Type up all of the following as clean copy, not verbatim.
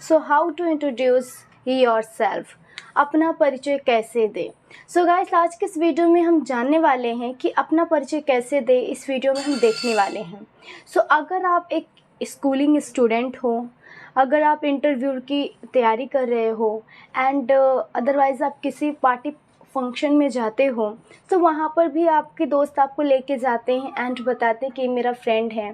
So how to introduce yourself, अपना परिचय कैसे दें। सो गाइस, आज के इस वीडियो में हम जानने वाले हैं कि अपना परिचय कैसे दें। इस वीडियो में हम देखने वाले हैं। सो अगर आप एक स्कूलिंग स्टूडेंट हो, अगर आप इंटरव्यू की तैयारी कर रहे हो एंड अदरवाइज़ आप किसी पार्टी फंक्शन में जाते हो, तो वहाँ पर भी आपके दोस्त आपको लेके जाते हैं एंड बताते हैं कि मेरा फ्रेंड है,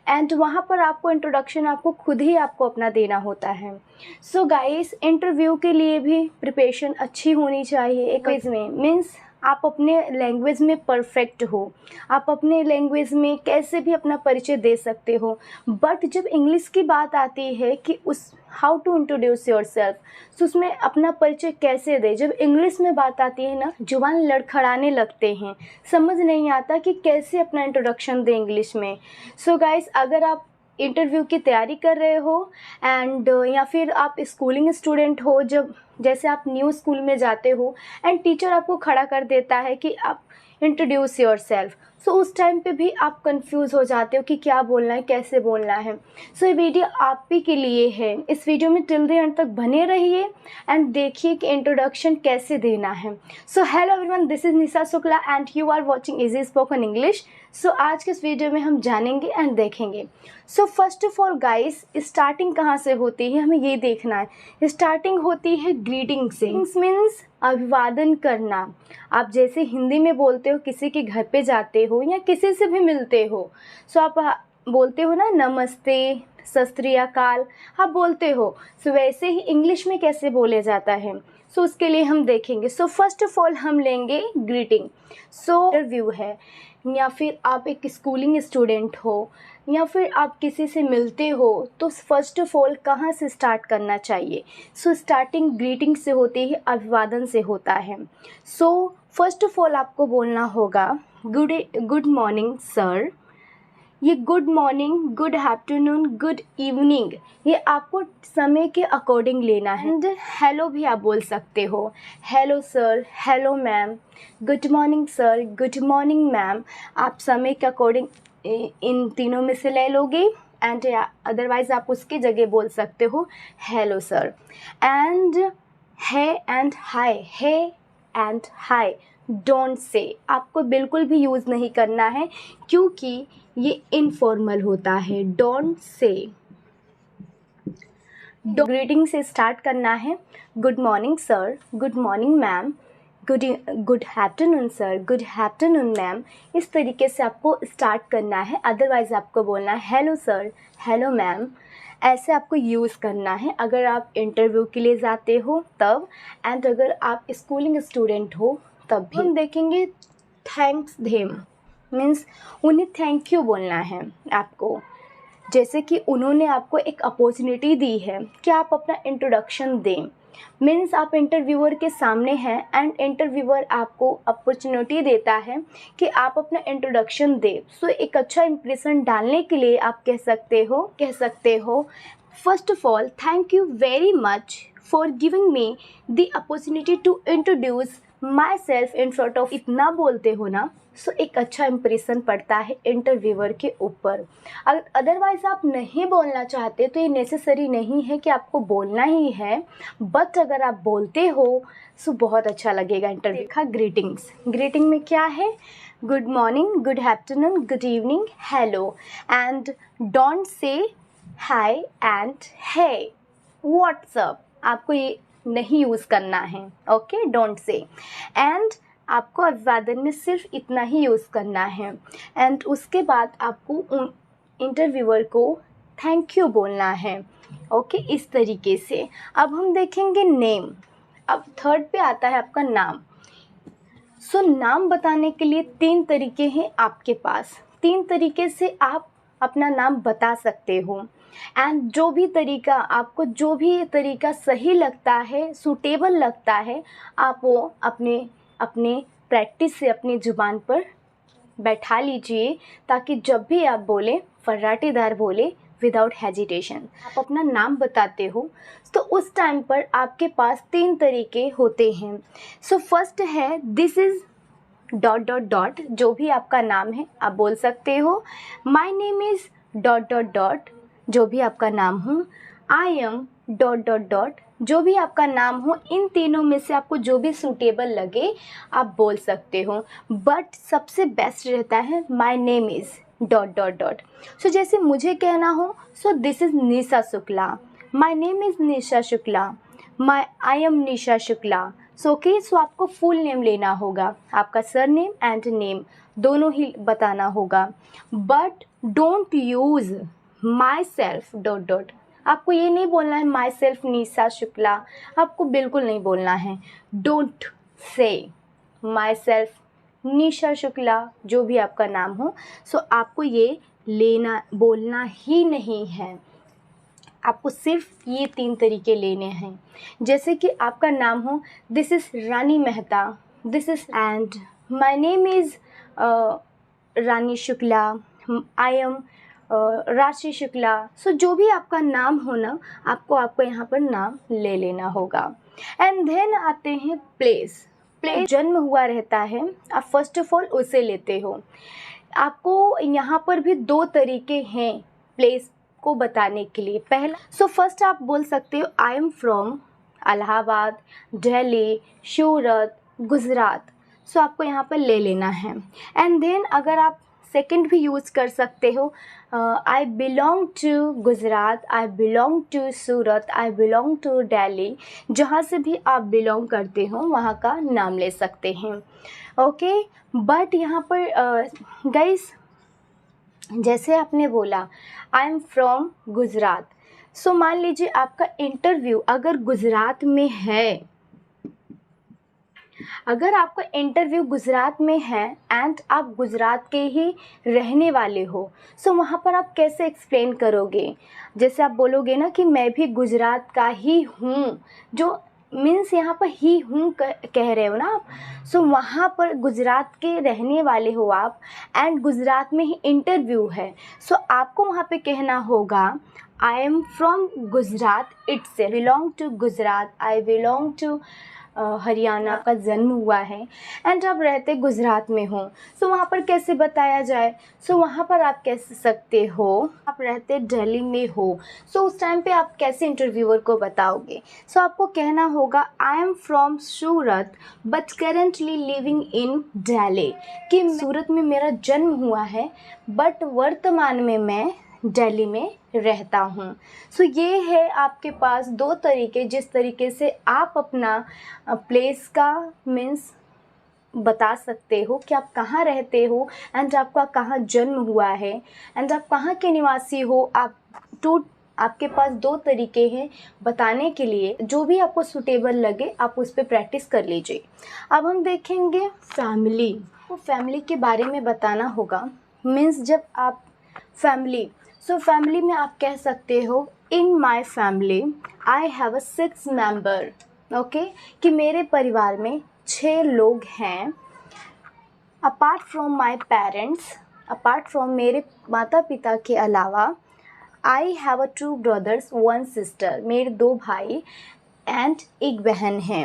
एंड वहाँ पर आपको इंट्रोडक्शन आपको खुद ही आपको अपना देना होता है। सो गाइस, इंटरव्यू के लिए भी प्रिपरेशन अच्छी होनी चाहिए। एक में मीन्स आप अपने लैंग्वेज में परफेक्ट हो, आप अपने लैंग्वेज में कैसे भी अपना परिचय दे सकते हो। बट जब इंग्लिश की बात आती है कि उस हाउ टू इंट्रोड्यूस योरसेल्फ, तो उसमें अपना परिचय कैसे दे, जब इंग्लिश में बात आती है ना, जुबान लड़खड़ाने लगते हैं, समझ नहीं आता कि कैसे अपना इंट्रोडक्शन दें इंग्लिश में। सो गाइस, अगर आप इंटरव्यू की तैयारी कर रहे हो एंड या फिर आप स्कूलिंग स्टूडेंट हो, जब जैसे आप न्यू स्कूल में जाते हो एंड टीचर आपको खड़ा कर देता है कि आप इंट्रोड्यूस योरसेल्फ, सो उस टाइम पे भी आप कंफ्यूज हो जाते हो कि क्या बोलना है, कैसे बोलना है। सो ये वीडियो आप ही के लिए है। इस वीडियो में टिल द एंड तक बने रहिए एंड देखिए कि इंट्रोडक्शन कैसे देना है। So hello everyone, this is Nisha Shukla and you are watching easy spoken English. So आज के इस वीडियो में हम जानेंगे एंड देखेंगे। So first of all guys, starting कहाँ से होती है हमें ये देखना है। स्टार्टिंग होती है ग्रीटिंग से। मीन्स अभिवादन करना। आप जैसे हिंदी में बोलते हो, किसी के घर पे जाते हो या किसी से भी मिलते हो, सो आप बोलते हो ना नमस्ते, सत श्री अकाल, आप बोलते हो। सो वैसे ही इंग्लिश में कैसे बोले जाता है, सो उसके लिए हम देखेंगे। सो फर्स्ट ऑफ ऑल हम लेंगे ग्रीटिंग। सो इंटरव्यू है, या फिर आप एक स्कूलिंग स्टूडेंट हो, या फिर आप किसी से मिलते हो, तो फर्स्ट ऑफ ऑल कहाँ से स्टार्ट करना चाहिए। सो स्टार्टिंग ग्रीटिंग से होती है, अभिवादन से होता है। सो फर्स्ट ऑफ ऑल आपको बोलना होगा गुड मॉर्निंग सर। ये good morning, good afternoon, good evening, ये आपको समय के अकॉर्डिंग लेना है। एंड हेलो भी आप बोल सकते हो, hello sir, hello ma'am, good morning sir, good morning ma'am. आप समय के अकॉर्डिंग इन तीनों में से ले लोगे एंड अदरवाइज आप उसकी जगह बोल सकते हो हेलो सर। एंड है एंड हाय, है एंड हाय डोंट से आपको बिल्कुल भी यूज़ नहीं करना है, क्योंकि ये इनफॉर्मल होता है। Don't say. ग्रीटिंग से स्टार्ट करना है। Good morning sir, good morning ma'am, good afternoon sir, good afternoon ma'am. इस तरीके से आपको स्टार्ट करना है। अदरवाइज़ आपको बोलना है हेलो सर, हेलो मैम। ऐसे आपको यूज़ करना है अगर आप इंटरव्यू के लिए जाते हो तब, एंड अगर आप स्कूलिंग स्टूडेंट हो तब भी। हम देखेंगे थैंक्स देम, मीन्स उन्हें थैंक यू बोलना है आपको। जैसे कि उन्होंने आपको एक अपॉर्चुनिटी दी है कि आप अपना इंट्रोडक्शन दें। मीन्स आप इंटरव्यूअर के सामने हैं एंड इंटरव्यूअर आपको अपॉर्चुनिटी देता है कि आप अपना इंट्रोडक्शन दें। सो एक अच्छा इंप्रेशन डालने के लिए आप कह सकते हो first of all thank you very much for giving me the opportunity to introduce myself in front of. इतना बोलते हो ना, सो एक अच्छा इंप्रेशन पड़ता है इंटरव्यूअर के ऊपर। अगर अदरवाइज़ आप नहीं बोलना चाहते तो ये नेसेसरी नहीं है कि आपको बोलना ही है, बट अगर आप बोलते हो सो बहुत अच्छा लगेगा इंटरव्यू। देखा ग्रीटिंग्स, ग्रीटिंग में क्या है, good morning, good afternoon, good evening, hello, and don't say hi and hey WhatsApp, आपको ये नहीं यूज़ करना है। Okay, don't say. एंड आपको अभिवादन में सिर्फ इतना ही यूज़ करना है एंड उसके बाद आपको इंटरव्यूअर को थैंक यू बोलना है। ओके, इस तरीके से। अब हम देखेंगे नेम। अब थर्ड पे आता है आपका नाम। सो नाम बताने के लिए 3 तरीके हैं आपके पास। 3 तरीके से आप अपना नाम बता सकते हो एंड जो भी तरीका सही लगता है, सूटेबल लगता है, आप वो अपने प्रैक्टिस से अपनी ज़ुबान पर बैठा लीजिए, ताकि जब भी आप बोलें फर्राटेदार बोले विदाउट हेजिटेशन। आप अपना नाम बताते हो तो उस टाइम पर आपके पास 3 तरीके होते हैं। सो फर्स्ट है दिस इज़ ... जो भी आपका नाम है आप बोल सकते हो। माई नेम इज़ ... जो भी आपका नाम हो। I M dot dot dot, जो भी आपका नाम हो, इन तीनों में से आपको जो भी सूटेबल लगे आप बोल सकते हो। बट सबसे बेस्ट रहता है my name is dot dot dot. So जैसे मुझे कहना हो, so this is Nisha Shukla, my name is Nisha Shukla, I am Nisha Shukla. So so आपको फुल नेम लेना होगा, आपका सर नेम एंड नेम दोनों ही बताना होगा। But don't use my self dot dot, आपको ये नहीं बोलना है माई सेल्फ निशा शुक्ला, आपको बिल्कुल नहीं बोलना है। डोंट से माई सेल्फ निशा शुक्ला, जो भी आपका नाम हो। सो आपको ये बोलना ही नहीं है, आपको सिर्फ ये 3 तरीके लेने हैं। जैसे कि आपका नाम हो, this is Rani Mehta, this is and my name is Rani Shukla, I M राशि शुक्ला। सो जो भी आपका नाम हो ना, आपको यहाँ पर नाम ले लेना होगा। एंड देन आते हैं प्लेस जन्म हुआ रहता है, आप फर्स्ट ऑफ ऑल उसे लेते हो। आपको यहाँ पर भी 2 तरीके हैं प्लेस को बताने के लिए। पहला फर्स्ट आप बोल सकते हो I am from Allahabad, Delhi, Surat, Gujarat. So आपको यहाँ पर ले लेना है। एंड देन अगर आप सेकंड भी यूज़ कर सकते हो, I belong to Gujarat, I belong to Surat, I belong to Delhi. जहाँ से भी आप बिलोंग करते हो वहाँ का नाम ले सकते हैं। ओके, बट यहाँ पर गाइस जैसे आपने बोला आई एम फ्रॉम गुजरात, सो मान लीजिए आपका इंटरव्यू अगर गुजरात में है, अगर आपका इंटरव्यू गुजरात में है एंड आप गुजरात के ही रहने वाले हो, सो वहाँ पर आप कैसे एक्सप्लेन करोगे? जैसे आप बोलोगे ना कि मैं भी गुजरात का ही हूँ, जो मीन्स यहाँ पर ही हूँ कह रहे हो ना आप। सो वहाँ पर गुजरात के रहने वाले हो आप एंड गुजरात में ही इंटरव्यू है। सो आपको वहाँ पे कहना होगा I am from Gujarat, it's belong to Gujarat, I belong to Haryana का जन्म हुआ है एंड आप रहते गुजरात में हो। सो वहाँ पर कैसे बताया जाए? सो वहाँ पर आप कह सकते हो आप रहते दिल्ली में हो। सो उस टाइम पे आप कैसे इंटरव्यूअर को बताओगे? सो आपको कहना होगा I am from Surat but currently living in Delhi, कि सूरत में मेरा जन्म हुआ है बट वर्तमान में मैं दिल्ली में रहता हूँ। सो ये है आपके पास 2 तरीके जिस तरीके से आप अपना प्लेस का मीन्स बता सकते हो कि आप कहाँ रहते हो एंड आपका कहाँ जन्म हुआ है एंड आप कहाँ के निवासी हो। आपके पास 2 तरीके हैं बताने के लिए, जो भी आपको सूटेबल लगे आप उस पर प्रैक्टिस कर लीजिए। अब हम देखेंगे फैमिली। तो फैमिली के बारे में बताना होगा, मीन्स जब आप फैमिली, सो फैमिली में आप कह सकते हो in my family I have a 6 member. Okay, कि मेरे परिवार में 6 लोग हैं। Apart from my parents, apart from मेरे माता पिता के अलावा, I have a 2 brothers 1 sister, मेरे 2 भाई एंड 1 बहन है।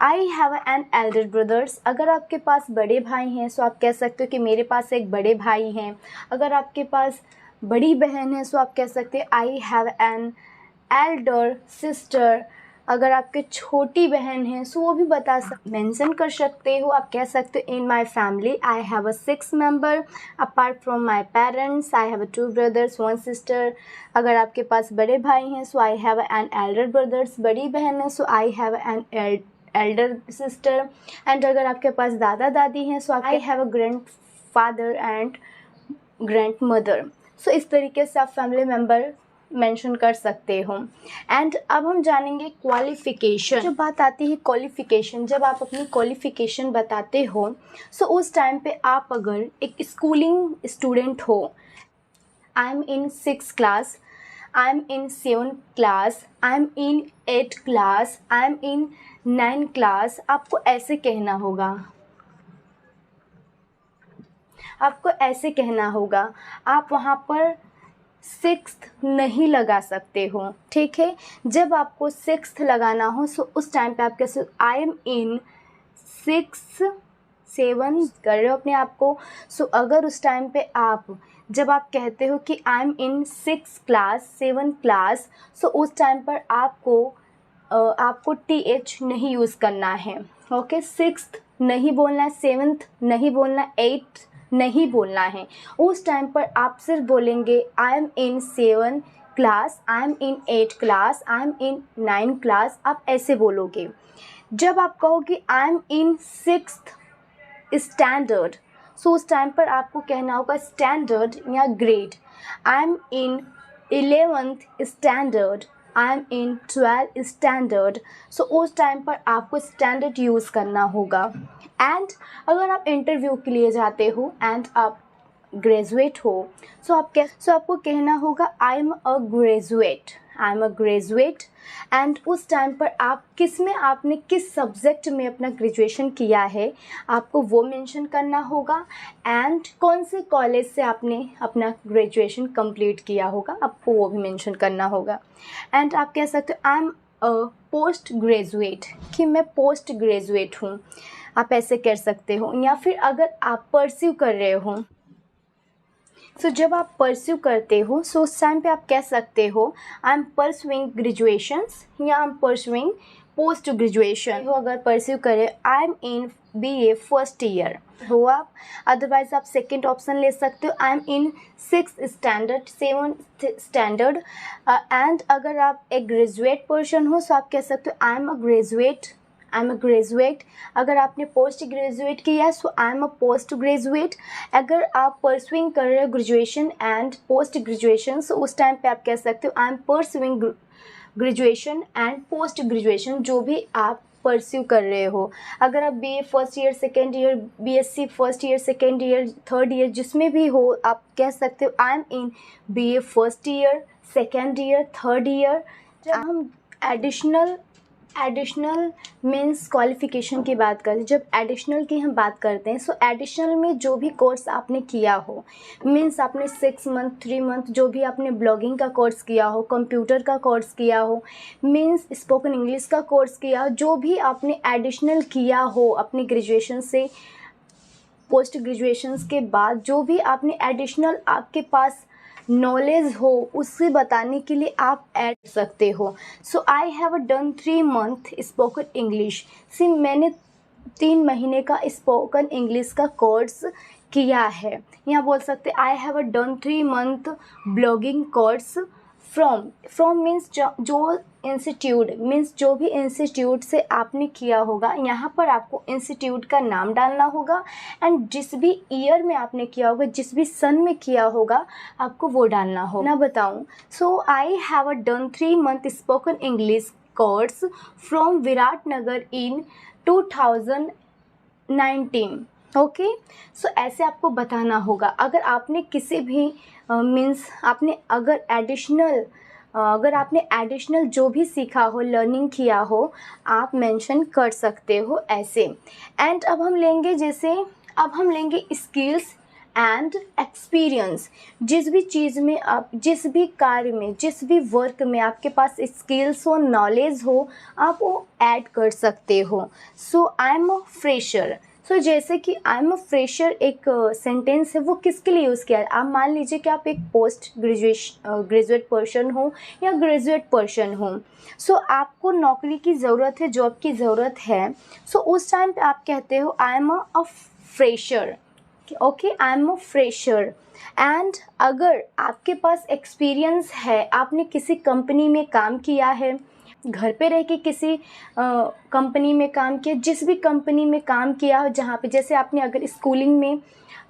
I have an elder brothers, अगर आपके पास बड़े भाई हैं सो आप कह सकते हो कि मेरे पास एक बड़े भाई हैं। अगर आपके पास बड़ी बहन है सो आप कह सकते हैं आई हैव एन एल्डर सिस्टर। अगर आपके छोटी बहन है सो वो भी मेंशन कर सकते हो, आप कह सकते हो in my family I have a 6 member apart from my parents I have 2 brothers 1 sister. अगर आपके पास बड़े भाई हैं so I have an elder brothers, बड़ी बहन है so I have an elder sister. And अगर आपके पास दादा दादी हैं so I have a grandfather and grandmother. So इस तरीके से आप फैमिली मेम्बर मेंशन कर सकते हो। एंड अब हम जानेंगे क्वालिफ़िकेशन। जब बात आती है क्वालिफ़िकेशन, जब आप अपनी क्वालिफ़िकेशन बताते हो सो उस टाइम पे आप अगर एक स्कूलिंग स्टूडेंट हो, I am in 6th class, I am in 7th class, I am in 8th class, I am in 9th class, आपको ऐसे कहना होगा, आपको ऐसे कहना होगा। आप वहाँ पर 6th नहीं लगा सकते हो, ठीक है। जब आपको 6th लगाना हो सो उस टाइम पे आप कैसे आई एम इन 6th 7 कर रहे हो अपने आप को। सो अगर उस टाइम पे आप जब आप कहते हो कि I am in 6 class 7 class, so उस टाइम पर आपको TH नहीं यूज़ करना है। ओके, 6th नहीं बोलना है, 7th नहीं बोलना है, 8th नहीं बोलना है। उस टाइम पर आप सिर्फ बोलेंगे आई am in 7 class, I am in 8 class, I am in 9 class, आप ऐसे बोलोगे। जब आप कहोगे आई am in 6th standard, so उस टाइम पर आपको कहना होगा स्टैंडर्ड या grade. I am in 11th standard, I am in 12 standard, so उस टाइम पर आपको स्टैंडर्ड यूज़ करना होगा। एंड अगर आप इंटरव्यू के लिए जाते हो एंड आप ग्रेजुएट हो, सो आपको कहना होगा I am a graduate, I am a graduate. And उस टाइम पर आपने किस सब्जेक्ट में अपना ग्रेजुएशन किया है, आपको वो मेंशन करना होगा। एंड कौन से कॉलेज से आपने अपना ग्रेजुएशन कंप्लीट किया होगा, आपको वो भी मेंशन करना होगा। एंड आप कह सकते हो I am a post graduate, कि मैं पोस्ट ग्रेजुएट हूँ, आप ऐसे कर सकते हो। या फिर अगर आप परस्यू कर रहे हो, सो जब आप परस्यू करते हो, सो उस टाइम पे आप कह सकते हो आई एम परस्यूइंग ग्रेजुएशंस या आई एम परस्यूइंग पोस्ट ग्रेजुएशन। तो अगर परस्यू करें आई am in BA first year हो आप, अदरवाइज आप सेकंड ऑप्शन ले सकते हो I am in 6th standard 7th standard. And अगर आप एक ग्रेजुएट पर्सन हो, सो आप कह सकते हो I am a graduate, I am a graduate. अगर आपने पोस्ट ग्रेजुएट किया है, so I am a post graduate. अगर आप परस्यूइंग कर रहे हो graduation and post graduation, so उस टाइम पे आप कह सकते हो I am pursuing graduation and post graduation, जो भी आप परस्यू कर रहे हो। अगर आप BA first year second year, BSc first year second year third year जिसमें भी हो, आप कह सकते हो I am in BA first year second year third year. जब हम एडिशनल मीन्स क्वालिफ़िकेशन की बात करते हैं, जब एडिशनल की हम बात करते हैं, सो एडिशनल में जो भी कोर्स आपने किया हो, मीन्स आपने 6 मंथ 3 मंथ जो भी आपने ब्लॉगिंग का कोर्स किया हो, कंप्यूटर का कोर्स किया हो, मीन्स स्पोकन इंग्लिश का कोर्स किया हो, जो भी आपने एडिशनल किया हो अपने ग्रेजुएशन से पोस्ट ग्रेजुएशंस के बाद, जो भी आपने एडिशनल आपके पास नॉलेज हो, उससे बताने के लिए आप ऐड कर सकते हो। So I have done 3 month spoken English, मैंने 3 महीने का स्पोकन इंग्लिश का कोर्स किया है। यहाँ बोल सकते आई have done 3 month blogging course from means जो इंस्टीट्यूट, मीन्स जो भी इंस्टीट्यूट से आपने किया होगा, यहाँ पर आपको इंस्टीट्यूट का नाम डालना होगा। एंड जिस भी ईयर में आपने किया होगा, जिस भी सन में किया होगा, आपको वो डालना होगा। ना बताऊँ, so I have done 3 month spoken English course from Viratnagar in 2019। Okay, so ऐसे आपको बताना होगा। अगर आपने किसी भी मीन्स अगर आपने एडिशनल जो भी सीखा हो, लर्निंग किया हो, आप मेंशन कर सकते हो ऐसे। एंड अब हम लेंगे स्किल्स एंड एक्सपीरियंस। जिस भी चीज़ में आप, जिस भी कार्य में, जिस भी वर्क में आपके पास स्किल्स हो, नॉलेज हो, आप वो ऐड कर सकते हो। So I am a fresher, सो जैसे कि आई एम अ फ्रेशर एक सेंटेंस है, वो किसके लिए यूज़ किया है। आप मान लीजिए कि आप एक पोस्ट ग्रेजुएट पर्सन हो या ग्रेजुएट पर्सन हो, सो आपको नौकरी की ज़रूरत है, जॉब की ज़रूरत है, सो उस टाइम पे आप कहते हो I am a fresher. Okay, I am a fresher. And अगर आपके पास एक्सपीरियंस है, आपने किसी कंपनी में काम किया है, घर पे रह के किसी कंपनी में काम किया, जिस भी कंपनी में काम किया हो, जहाँ पे जैसे आपने अगर स्कूलिंग में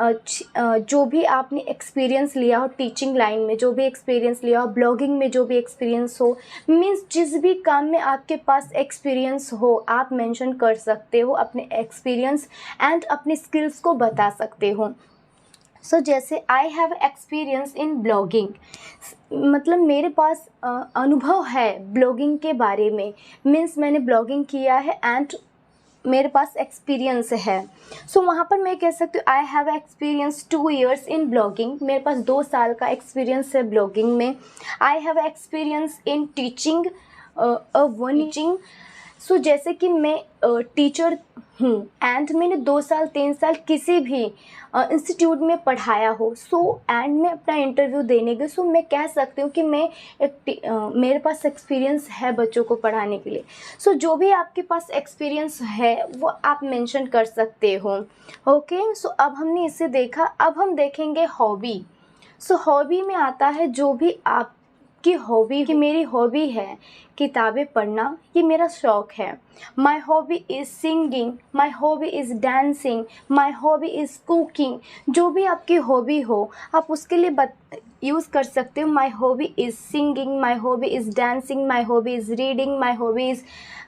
जो भी आपने एक्सपीरियंस लिया हो, टीचिंग लाइन में जो भी एक्सपीरियंस लिया हो, ब्लॉगिंग में जो भी एक्सपीरियंस हो, मीन्स जिस भी काम में आपके पास एक्सपीरियंस हो, आप मेंशन कर सकते हो अपने एक्सपीरियंस एंड अपने स्किल्स को बता सकते हो। सो जैसे आई हैव एक्सपीरियंस इन ब्लॉगिंग, मतलब मेरे पास अनुभव है ब्लॉगिंग के बारे में, मीन्स मैंने ब्लॉगिंग किया है एंड मेरे पास एक्सपीरियंस है। सो वहाँ पर मैं कह सकती हूँ I have experience 2 years in blogging, मेरे पास 2 साल का एक्सपीरियंस है ब्लॉगिंग में। I have experience in teaching teaching, so जैसे कि मैं टीचर हूँ एंड मैंने 2 साल 3 साल किसी भी इंस्टीट्यूट में पढ़ाया हो, सो एंड मैं अपना इंटरव्यू देने गई, सो मैं कह सकती हूँ कि मैं मेरे पास एक्सपीरियंस है बच्चों को पढ़ाने के लिए। सो जो भी आपके पास एक्सपीरियंस है वो आप मेंशन कर सकते हो। ओके, सो अब हमने इसे देखा, अब हम देखेंगे हॉबी। सो हॉबी में आता है जो भी आपकी हॉबी, कि मेरी हॉबी है किताबें पढ़ना, ये मेरा शौक़ है। माई hobby is singing, my hobby is dancing, my hobby is cooking. जो भी आपकी हॉबी हो आप उसके लिए यूज़ कर सकते हो। My hobby is singing, my hobby is dancing, my hobby is reading, my hobby is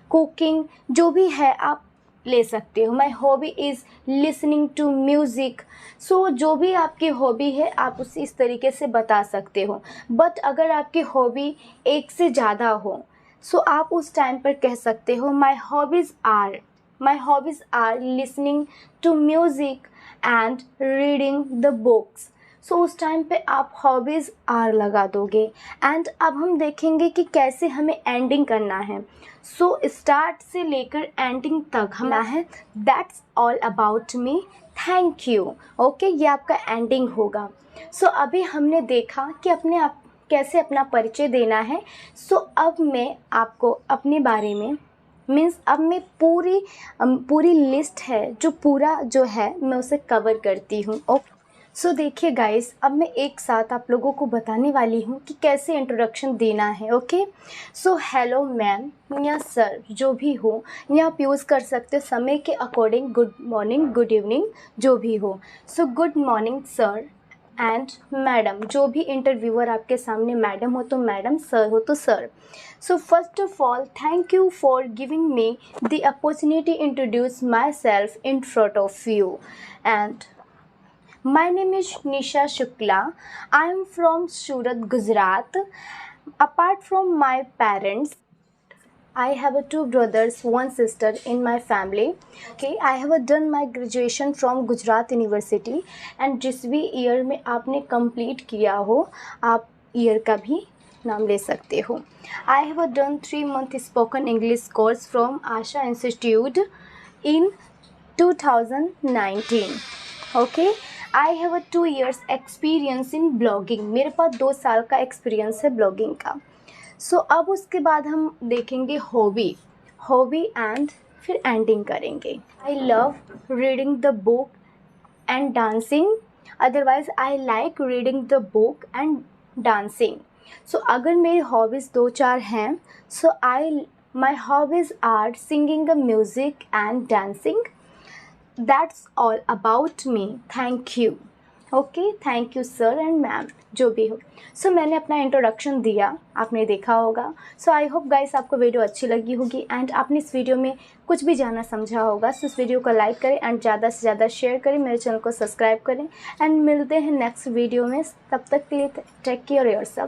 cooking, जो भी है आप ले सकते हो। My hobby is listening to music. So जो भी आपकी हॉबी है आप उसे इस तरीके से बता सकते हो। बट अगर आपकी हॉबी एक से ज़्यादा हो, सो आप उस टाइम पर कह सकते हो my hobbies are listening to music and reading the books. So उस टाइम पे आप हॉबीज़ आर लगा दोगे। एंड अब हम देखेंगे कि कैसे हमें एंडिंग करना है। सो स्टार्ट से लेकर एंडिंग तक हमारा है। That's all about me, thank you. Okay, ये आपका एंडिंग होगा। सो अभी हमने देखा कि अपने आप कैसे अपना परिचय देना है। सो अब मैं आपको अपने बारे में मीन्स अब मैं पूरी लिस्ट है जो है मैं उसे कवर करती हूँ। ओके, सो देखिए गाइस, अब मैं एक साथ आप लोगों को बताने वाली हूँ कि कैसे इंट्रोडक्शन देना है। ओके, सो हेलो मैम या सर, जो भी हो, या आप यूज़ कर सकते हो समय के according, good morning, good evening, जो भी हो। So good morning sir and madam, जो भी इंटरव्यूअर आपके सामने मैडम हो तो मैडम, सर हो तो sir. So first of all thank you for giving me the opportunity introduce myself in front of you. And my name is Nisha Shukla. I am from Surat, Gujarat. Apart from my parents, I have 2 brothers, 1 sister in my family. Okay, I have done my graduation from Gujarat University and जिस भी year में आपने complete किया हो आप year का भी नाम ले सकते हो। I have done 3 month spoken English course from Asha Institute in 2019. Okay, I have 2 years experience in blogging. मेरे पास 2 साल का एक्सपीरियंस है ब्लॉगिंग का। सो अब उसके बाद हम देखेंगे हॉबी एंड फिर एंडिंग करेंगे। I love reading the book and dancing, otherwise I like reading the book and dancing. So अगर मेरी हॉबीज़ 2-4 हैं, so my hobbies are singing the music and dancing. That's all about me, thank you. Okay, thank you sir and ma'am, जो भी हो। सो मैंने अपना introduction दिया, आपने देखा होगा। सो आई होप गाइस आपको वीडियो अच्छी लगी होगी एंड आपने इस वीडियो में कुछ भी जाना समझा होगा। सो इस वीडियो को लाइक करें एंड ज़्यादा से ज़्यादा शेयर करें, मेरे चैनल को सब्सक्राइब करें एंड मिलते हैं नेक्स्ट वीडियो में। तब तक के लिए टेक केयर योरसेल्फ।